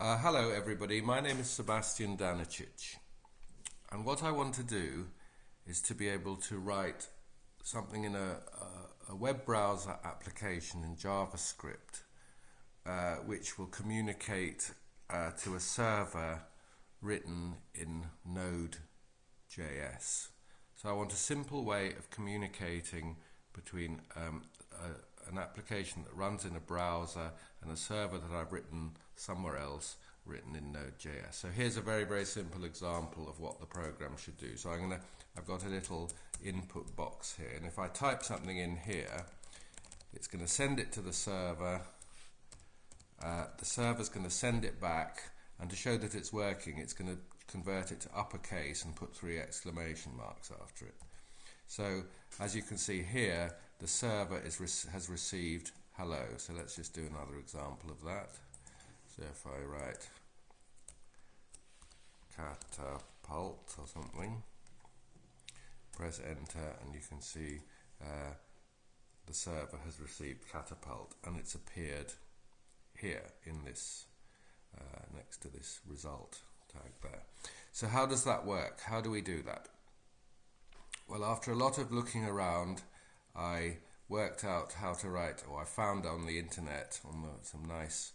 Hello everybody, my name is Sebastian Danicic, and what I want to do is to be able to write something in a web browser application in JavaScript which will communicate to a server written in Node.js. So I want a simple way of communicating between an application that runs in a browser and a server that I've written somewhere else, written in Node.js. So here's a very, very simple example of what the program should do. So I've got a little input box here, and if I type something in here, it's going to send it to the server. The server's going to send it back, and to show that it's working, it's going to convert it to uppercase and put 3 exclamation marks after it. So as you can see here, the server has received hello. So let's just do another example of that. So if I write catapult or something, press enter, and you can see the server has received catapult, and it's appeared here in this next to this result tag there. So how does that work? How do we do that? Well, after a lot of looking around, I worked out how to write, or I found on the internet some nice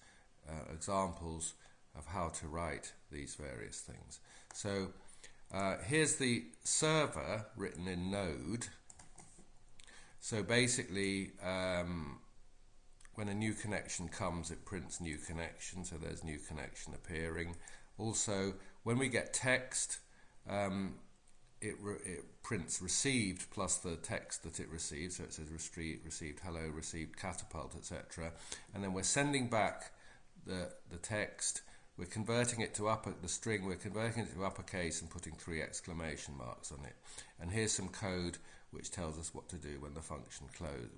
examples of how to write these various things. So here's the server written in Node. So basically, when a new connection comes, it prints new connection, so there's new connection appearing. Also, when we get text, it prints received plus the text that it received, so it says received hello, received catapult, etc. And then we're sending back the text, we're converting it to the string, we're converting it to uppercase and putting 3 exclamation marks on it. And here's some code which tells us what to do when the function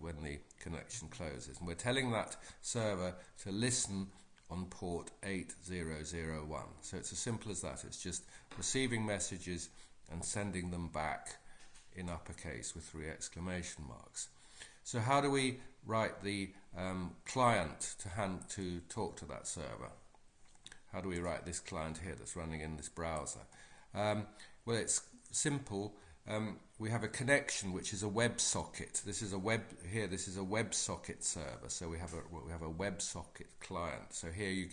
when the connection closes. And we're telling that server to listen on port 8001. So it's as simple as that. It's just receiving messages and sending them back in uppercase with 3 exclamation marks. So how do we write the client to talk to that server? How do we write this client here that's running in this browser? Well, it's simple. We have a connection which is a WebSocket. This is a WebSocket server. So we have a WebSocket client. So here you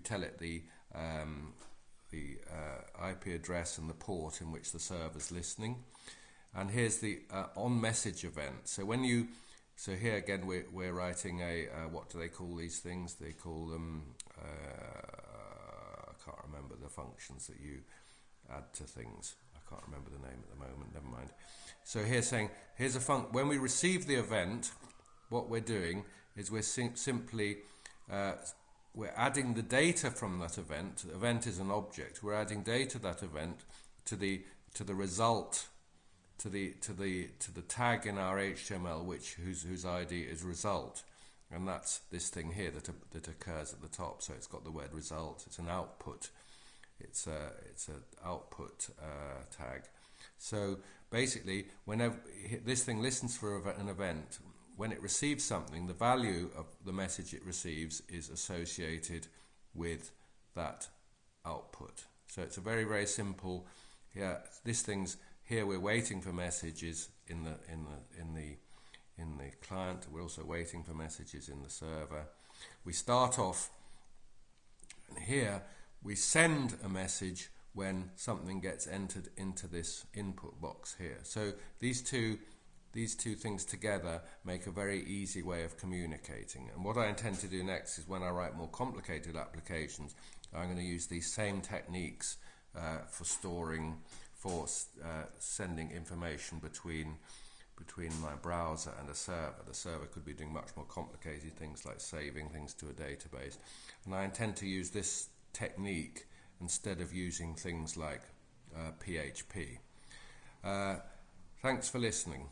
tell it the IP address and the port in which the server's listening. And here's the on-message event. So here again we're writing what do they call these things? They call them I can't remember the functions that you add to things. I can't remember the name at the moment. Never mind. So here's saying when we receive the event, what we're doing is we're simply we're adding the data from that event. The event is an object. We're adding data that event to the result, to the tag in our HTML whose ID is result, and that's this thing here that occurs at the top. So it's got the word result. It's an output. It's an output tag. So basically, whenever this thing listens for an event, when it receives something, the value of the message it receives is associated with that output. So it's a very, very simple. Here we're waiting for messages in the client. We're also waiting for messages in the server. We start off, and here we send a message when something gets entered into this input box here. So these two things together make a very easy way of communicating. And what I intend to do next is when I write more complicated applications, I'm going to use these same techniques for sending information between my browser and a server. The server could be doing much more complicated things like saving things to a database. And I intend to use this technique instead of using things like PHP. Thanks for listening.